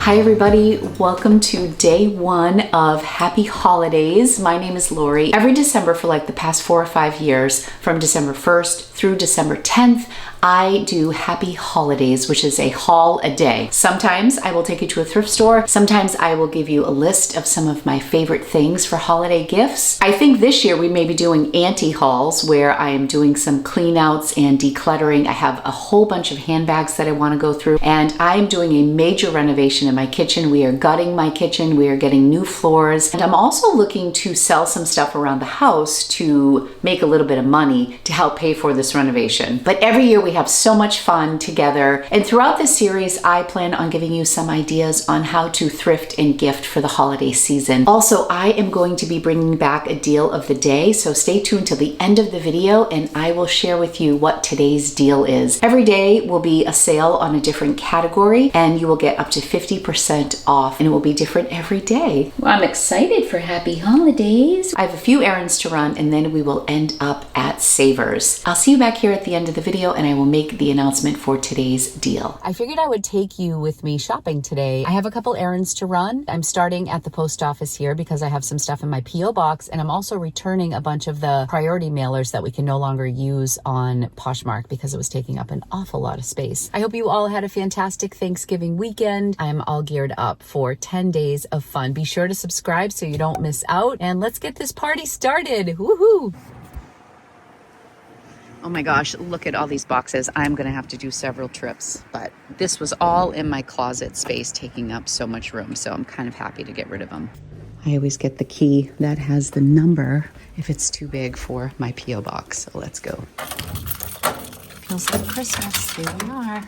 Hi everybody, welcome to day one of Happy Holidays. My name is Lori. Every December for like the past 4 or 5 years, from December 1st through December 10th, I do Happy Holidays, which is a haul a day. Sometimes I will take you to a thrift store. Sometimes I will give you a list of some of my favorite things for holiday gifts. I think this year we may be doing anti-hauls where I am doing some clean outs and decluttering. I have a whole bunch of handbags that I want to go through, and I am doing a major renovation in my kitchen. We are gutting my kitchen. We are getting new floors, and I'm also looking to sell some stuff around the house to make a little bit of money to help pay for this renovation. But every year we have so much fun together, and throughout this series I plan on giving you some ideas on how to thrift and gift for the holiday season. Also, I am going to be bringing back a deal of the day, so stay tuned till the end of the video and I will share with you what today's deal is. Every day will be a sale on a different category and you will get up to 50% off, and it will be different every day. Well, I'm excited for Happy Holidays. I have a few errands to run and then we will end up at Savers. I'll see you back here at the end of the video and I will make the announcement for today's deal. I figured I would take you with me shopping today. I have a couple errands to run. I'm starting at the post office here because I have some stuff in my P.O. box, and I'm also returning a bunch of the priority mailers that we can no longer use on Poshmark because it was taking up an awful lot of space. I hope you all had a fantastic Thanksgiving weekend. I'm all geared up for 10 days of fun. Be sure to subscribe so you don't miss out, and let's get this party started. Woohoo! Oh my gosh, look at all these boxes. I'm gonna have to do several trips, but this was all in my closet space taking up so much room, so I'm kind of happy to get rid of them. I always get the key that has the number if it's too big for my P.O. box, so let's go. Feels like Christmas, here we are.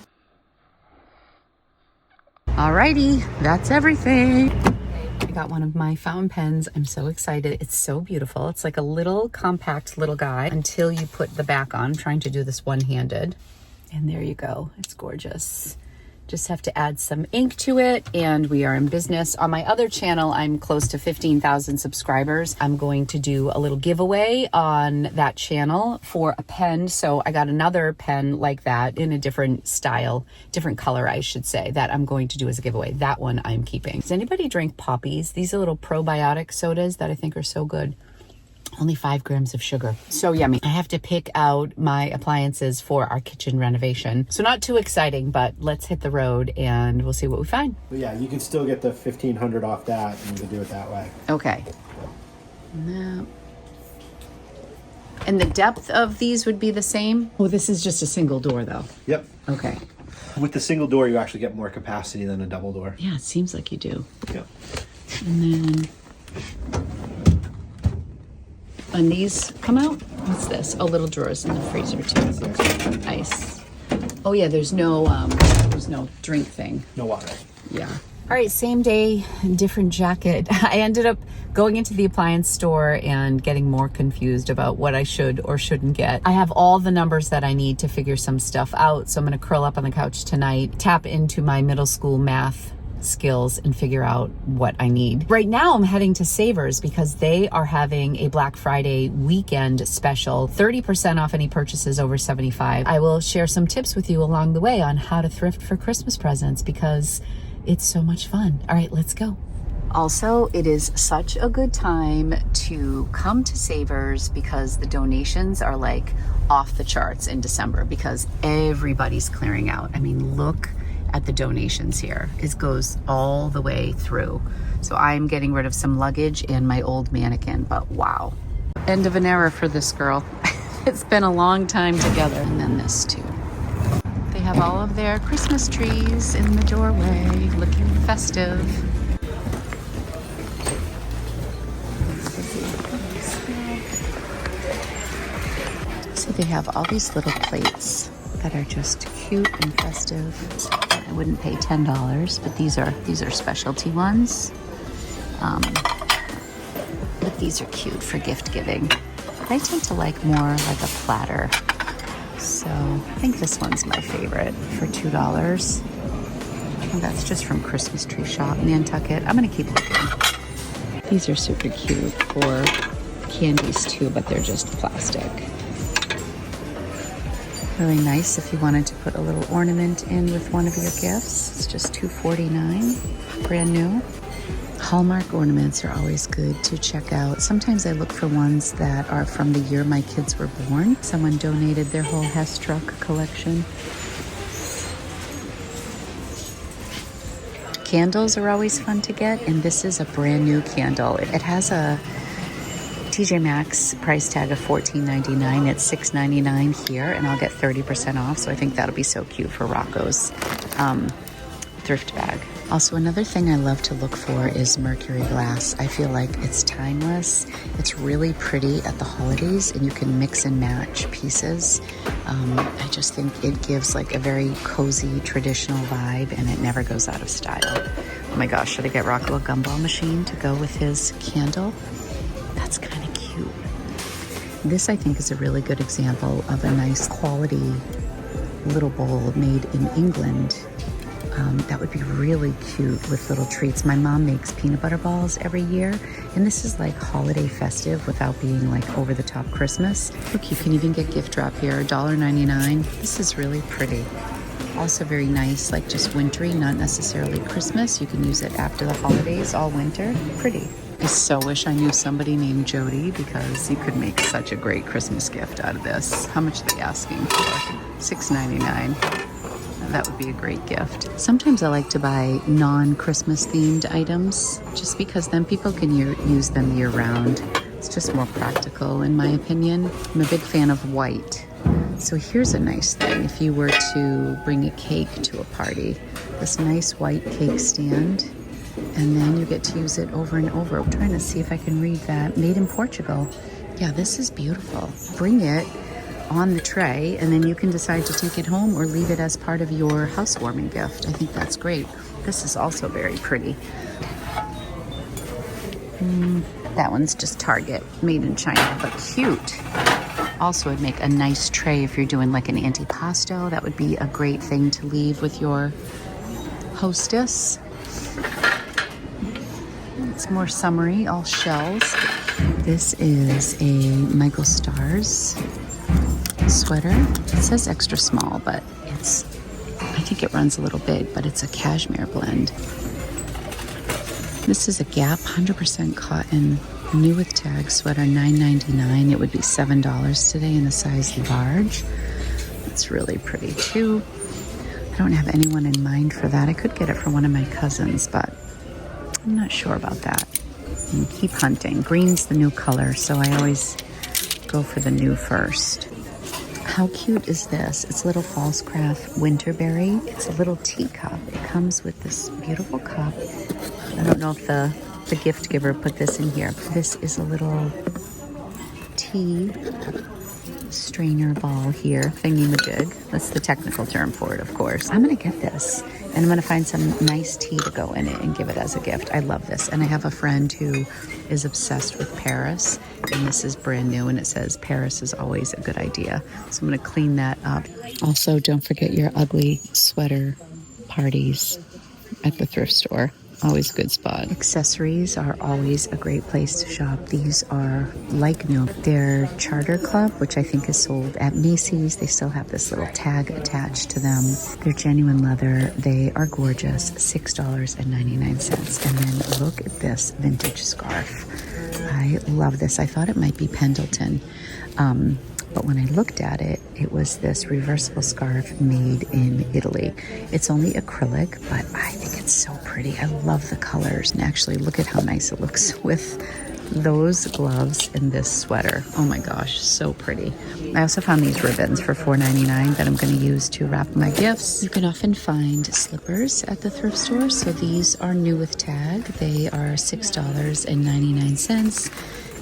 Alrighty, that's everything. I got one of my fountain pens. I'm so excited. It's so beautiful. It's like a little compact little guy until you put the back on. I'm trying to do this one-handed. And there you go. It's gorgeous. Just have to add some ink to it and we are in business. On my other channel, I'm close to 15,000 subscribers. I'm going to do a little giveaway on that channel for a pen. So I got another pen like that in a different style, different color, I should say, that I'm going to do as a giveaway. That one I'm keeping. Does anybody drink Poppies? These are little probiotic sodas that I think are so good. Only 5 grams of sugar. So yummy. I have to pick out my appliances for our kitchen renovation. So not too exciting, but let's hit the road and we'll see what we find. But yeah, you can still get the $1,500 off that and you can do it that way. Okay. No. And the depth of these would be the same? Oh, this is just a single door though. Yep. Okay. With the single door, you actually get more capacity than a double door. Yeah, it seems like you do. Yep. And then... And these come out? What's this? Oh, little drawers in the freezer too. Nice. Oh yeah, there's no drink thing. No water. Yeah. All right, same day, different jacket. I ended up going into the appliance store and getting more confused about what I should or shouldn't get. I have all the numbers that I need to figure some stuff out, so I'm gonna curl up on the couch tonight, tap into my middle school math skills and figure out what I need. Right now I'm heading to Savers because they are having a Black Friday weekend special, 30% off any purchases over $75. I will share some tips with you along the way on how to thrift for Christmas presents because it's so much fun. All right, let's go. Also, it is such a good time to come to Savers because the donations are like off the charts in December because everybody's clearing out. I mean, look at the donations here. It goes all the way through. So I'm getting rid of some luggage and my old mannequin, but wow. End of an era for this girl. It's been a long time together. And then this too. They have all of their Christmas trees in the doorway, looking festive. So they have all these little plates that are just cute and festive. I wouldn't pay $10, but these are specialty ones. But these are cute for gift giving. I tend to like more like a platter. So I think this one's my favorite for $2. And that's just from Christmas Tree Shop, Nantucket. I'm gonna keep looking. These are super cute for candies too, but they're just plastic. Really nice if you wanted to put a little ornament in with one of your gifts. It's just $2.49, brand new. Hallmark ornaments are always good to check out. Sometimes I look for ones that are from the year my kids were born. Someone donated their whole Hess truck collection. Candles are always fun to get, and this is a brand new candle. It has a TJ Maxx price tag of $14.99. It's $6.99 here, and I'll get 30% off. So I think that'll be so cute for Rocco's thrift bag. Also, another thing I love to look for is mercury glass. I feel like it's timeless. It's really pretty at the holidays, and you can mix and match pieces. I just think it gives like a very cozy, traditional vibe, and it never goes out of style. Oh my gosh, should I get Rocco a gumball machine to go with his candle? That's kind of cute. This, I think, is a really good example of a nice quality little bowl made in England. That would be really cute with little treats. My mom makes peanut butter balls every year, and this is like holiday festive without being like over the top Christmas. Look, you can even get gift wrap here, $1.99. This is really pretty. Also very nice, like just wintry, not necessarily Christmas. You can use it after the holidays, all winter. Pretty. I so wish I knew somebody named Jody, because you could make such a great Christmas gift out of this. How much are they asking for? $6.99. That would be a great gift. Sometimes I like to buy non-Christmas themed items, just because then people can use them year round. It's just more practical in my opinion. I'm a big fan of white. So here's a nice thing if you were to bring a cake to a party. This nice white cake stand, and then you get to use it over and over. I'm trying to see if I can read that. Made in Portugal. Yeah, this is beautiful. Bring it on the tray, and then you can decide to take it home or leave it as part of your housewarming gift. I think that's great. This is also very pretty. That one's just Target, made in China, but cute. Also, it'd make a nice tray if you're doing like an antipasto. That would be a great thing to leave with your hostess. It's more summery, all shells. This is a Michael Stars sweater. It says extra small, but I think it runs a little big, but it's a cashmere blend. This is a Gap 100% cotton, new with tag sweater, $9.99. It would be $7 today in a size large. It's really pretty too. I don't have anyone in mind for that. I could get it for one of my cousins, but I'm not sure about that. And keep hunting. Green's the new color, so I always go for the new first. How cute is this? It's a little false craft winterberry. It's a little teacup. It comes with this beautiful cup. I don't know if the gift giver put this in here. This is a little tea strainer ball here, thingy-majig. That's the technical term for it, of course. I'm gonna get this, and I'm gonna find some nice tea to go in it and give it as a gift. I love this, and I have a friend who is obsessed with Paris, and this is brand new, and it says Paris is always a good idea. So I'm gonna clean that up. Also, don't forget your ugly sweater parties at the thrift store. Always a good spot. Accessories are always a great place to shop. These are like new. They're Charter Club, which I think is sold at Macy's. They still have this little tag attached to them. They're genuine leather. They are gorgeous. $6.99. And then look at this vintage scarf. I love this. I thought it might be Pendleton. But when I looked at it, it was this reversible scarf made in Italy. It's only acrylic, but I think it's so pretty. I love the colors. And actually, look at how nice it looks with those gloves and this sweater. Oh my gosh, so pretty. I also found these ribbons for $4.99 that I'm going to use to wrap my gifts. You can often find slippers at the thrift store. So these are new with tag. They are $6.99.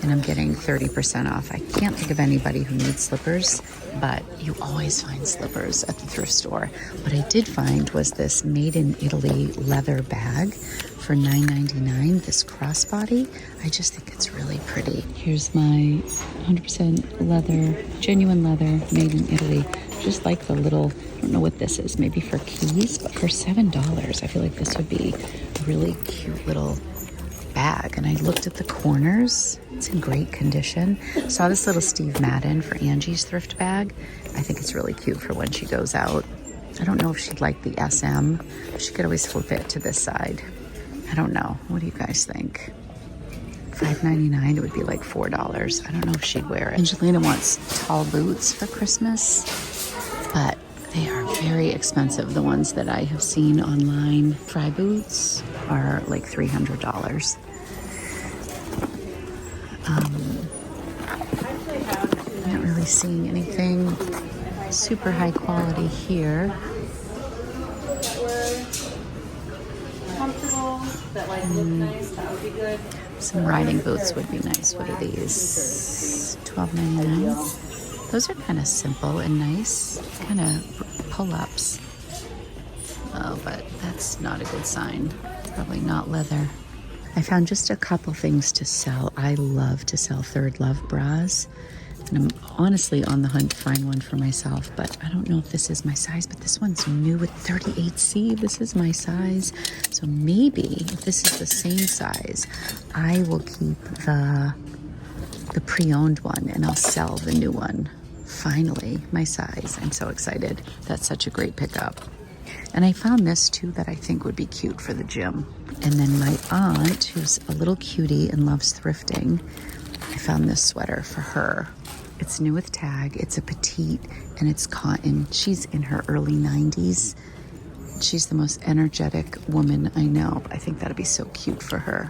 And I'm getting 30% off. I can't think of anybody who needs slippers, but you always find slippers at the thrift store. What I did find was this made in Italy leather bag for $9.99, this crossbody. I just think it's really pretty. Here's my 100% leather, genuine leather, made in Italy. Just like the little, I don't know what this is, maybe for keys, but for $7, I feel like this would be a really cute little bag bag, and I looked at the corners. It's in great condition. Saw this little Steve Madden for Angie's thrift bag. I think it's really cute for when she goes out. I don't know if she'd like the SM. She could always flip it to this side. I don't know. What do you guys think? $5.99, it would be like $4. I don't know if she'd wear it. Angelina wants tall boots for Christmas, but they are very expensive. The ones that I have seen online, Fry boots, are like $300. Not really seeing anything super high quality here. That like look nice, that would be good. Some riding boots would be nice. What are these? $12.99. Those are kind of simple and nice, kind of pull-ups. Oh, but that's not a good sign. It's probably not leather. I found just a couple things to sell. I love to sell Third Love bras. And I'm honestly on the hunt to find one for myself, but I don't know if this is my size, but this one's new with 38C. This is my size. So maybe if this is the same size, I will keep the pre-owned one and I'll sell the new one. Finally, my size. I'm so excited. That's such a great pickup. And I found this too that I think would be cute for the gym. And then my aunt, who's a little cutie and loves thrifting, I found this sweater for her. It's new with tag. It's a petite and it's cotton. She's in her early 90s. She's the most energetic woman I know. I think that'd be so cute for her.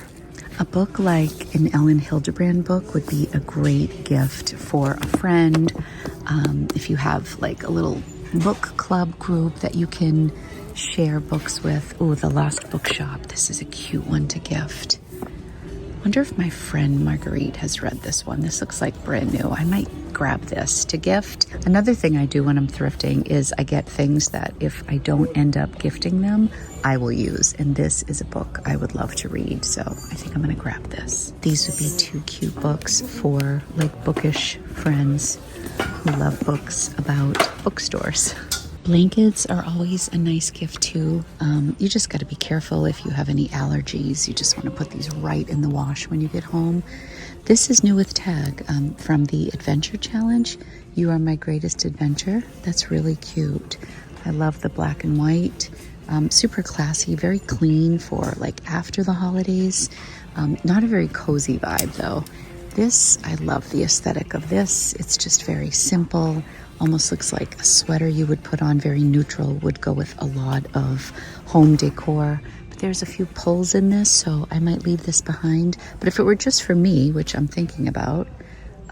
A book like an Ellen Hildebrand book would be a great gift for a friend. If you have like a little book club group that you can share books with. Oh, The Lost Bookshop. This is a cute one to gift. Wonder if my friend Marguerite has read this one. This looks like brand new. I might grab this to gift. Another thing I do when I'm thrifting is I get things that if I don't end up gifting them, I will use. And this is a book I would love to read. So I think I'm gonna grab this. These would be two cute books for like bookish friends who love books about bookstores. Blankets are always a nice gift too. You just got to be careful if you have any allergies. You just want to put these right in the wash when you get home. This is new with tag from the Adventure Challenge. You Are My Greatest Adventure. That's really cute. I love the black and white. Super classy, very clean for like after the holidays. Not a very cozy vibe though. This, I love the aesthetic of this. It's just very simple. Almost looks like a sweater you would put on, very neutral, would go with a lot of home decor. But there's a few pulls in this, so I might leave this behind. But if it were just for me, which I'm thinking about,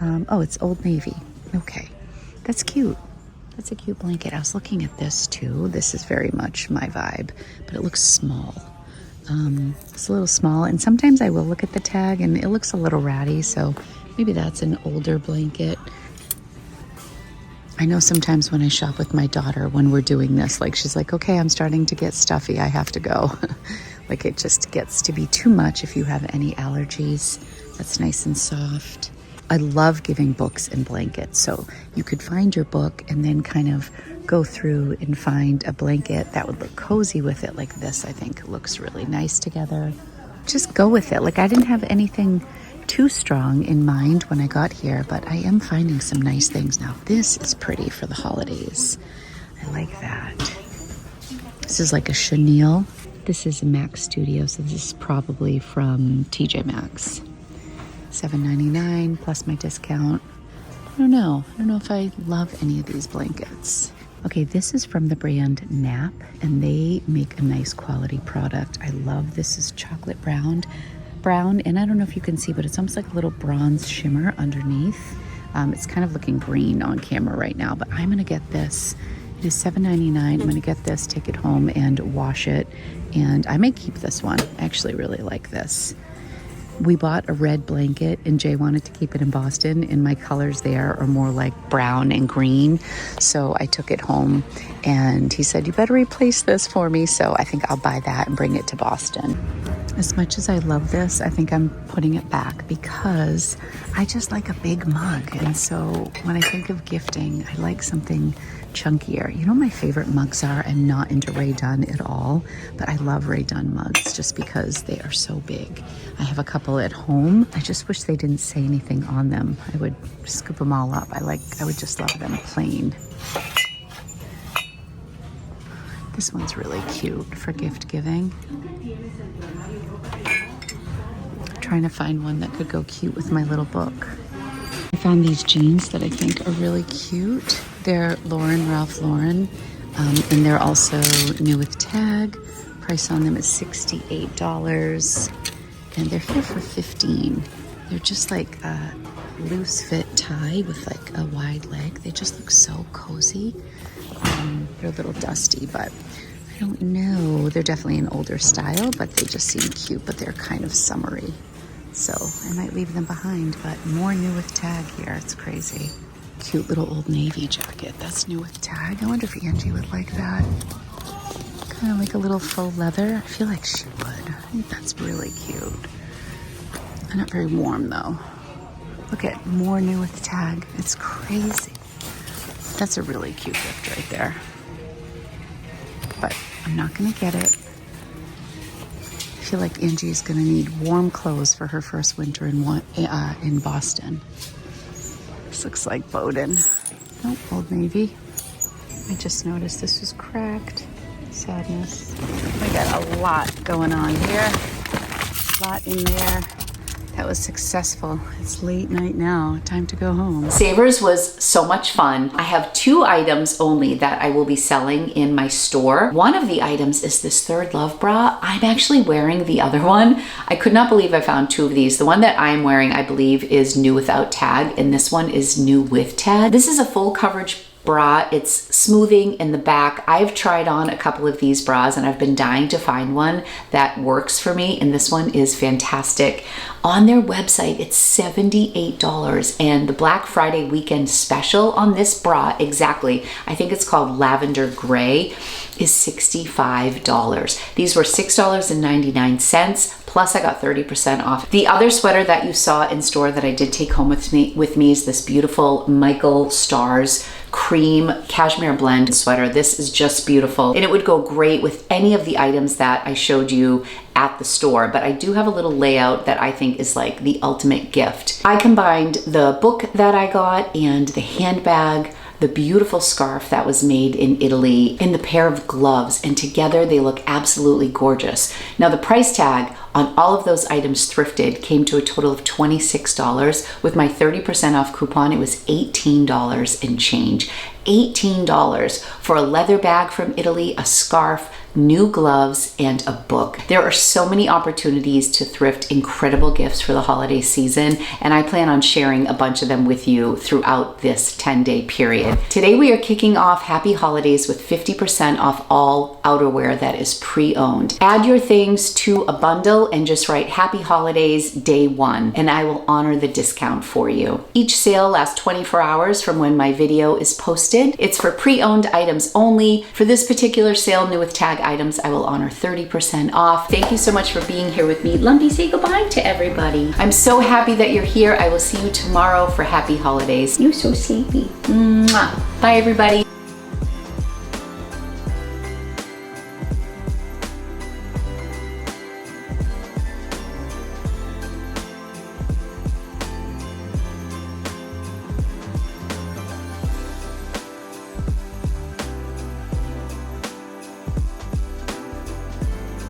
oh, it's Old Navy. Okay, that's cute. That's a cute blanket. I was looking at this too. This is very much my vibe, but it looks small. It's a little small, and sometimes I will look at the tag and it looks a little ratty, so maybe that's an older blanket. I know sometimes when I shop with my daughter, when we're doing this, like she's like, okay, I'm starting to get stuffy, I have to go. Like it just gets to be too much if you have any allergies. That's nice and soft. I love giving books and blankets, so you could find your book and then kind of go through and find a blanket that would look cozy with it. Like this, I think looks really nice together. Just go with it. Like I didn't have anything too strong in mind when I got here, but I am finding some nice things now. This is pretty for the holidays. I like that. This is like a chenille. This is a Mac Studio, so this is probably from TJ Maxx. $7.99 plus my discount. I don't know if I love any of these blankets. Okay, this is from the brand Nap, and they make a nice quality product. I love this. Is chocolate brown, and I don't know if you can see, but it's almost like a little bronze shimmer underneath. It's kind of looking green on camera right now, but I'm gonna get this. It is $7.99. I'm gonna get this, take it home and wash it, and I may keep this one. I actually really like this. We bought a red blanket and Jay wanted to keep it in Boston, and my colors there are more like brown and green. So I took it home and he said, you better replace this for me. So I think I'll buy that and bring it to Boston. As much as I love this, I think I'm putting it back because I just like a big mug. And so when I think of gifting, I like something chunkier. You know what my favorite mugs are? I'm not into Rae Dunn at all, but I love Rae Dunn mugs just because they are so big. I have a couple at home. I just wish they didn't say anything on them. I would scoop them all up. I would just love them plain. This one's really cute for gift giving. I'm trying to find one that could go cute with my little book. I found these jeans that I think are really cute. They're Ralph Lauren, and they're also new with tag. Price on them is $68, and they're here for $15. They're just like a loose fit tie with like a wide leg. They just look so cozy. They're a little dusty, but I don't know. They're definitely an older style, but they just seem cute, but they're kind of summery. So I might leave them behind, but more new with tag here. It's crazy. Cute little Old Navy jacket. That's new with tag. I wonder if Angie would like that. Kind of like a little faux leather. I feel like she would. I think that's really cute. Not very warm though. Look at more new with tag. It's crazy. That's a really cute gift right there. But I'm not gonna get it. I feel like Angie's gonna need warm clothes for her first winter in Boston. This looks like Bowden. Oh, Old Navy. I just noticed this was cracked. Sadness. We got a lot going on here. A lot in there. That was successful. It's late night now. Time to go home. Savers was so much fun. I have 2 items only that I will be selling in my store. One of the items is this Third Love bra. I'm actually wearing the other one. I could not believe I found 2 of these. The one that I'm wearing, I believe, is new without tag, and this one is new with tag. This is a full coverage bra. It's smoothing in the back. I've tried on a couple of these bras and I've been dying to find one that works for me, and this one is fantastic. On their website, it's $78, and the Black Friday weekend special on this bra, exactly, I think it's called Lavender Gray, is $65. These were $6.99, plus I got 30% off. The other sweater that you saw in store that I did take home with me is this beautiful Michael Stars cream cashmere blend sweater. This is just beautiful, and it would go great with any of the items that I showed you at the store, but I do have a little layout that I think is like the ultimate gift. I combined the book that I got and the handbag, the beautiful scarf that was made in Italy, and the pair of gloves, and together they look absolutely gorgeous. Now the price tag on all of those items thrifted came to a total of $26. With my 30% off coupon, it was $18 and change. $18 for a leather bag from Italy, a scarf, new gloves, and a book. There are so many opportunities to thrift incredible gifts for the holiday season, and I plan on sharing a bunch of them with you throughout this 10-day period. Today we are kicking off Happy Holidays with 50% off all outerwear that is pre-owned. Add your things to a bundle and just write Happy Holidays Day 1, and I will honor the discount for you. Each sale lasts 24 hours from when my video is posted. It's for pre-owned items only. For this particular sale, new with tag items, I will honor 30% off. Thank you so much for being here with me. Lumpy, say goodbye to everybody. I'm so happy that you're here. I will see you tomorrow for Happy Holidays. You're so sleepy. Mwah. Bye, everybody.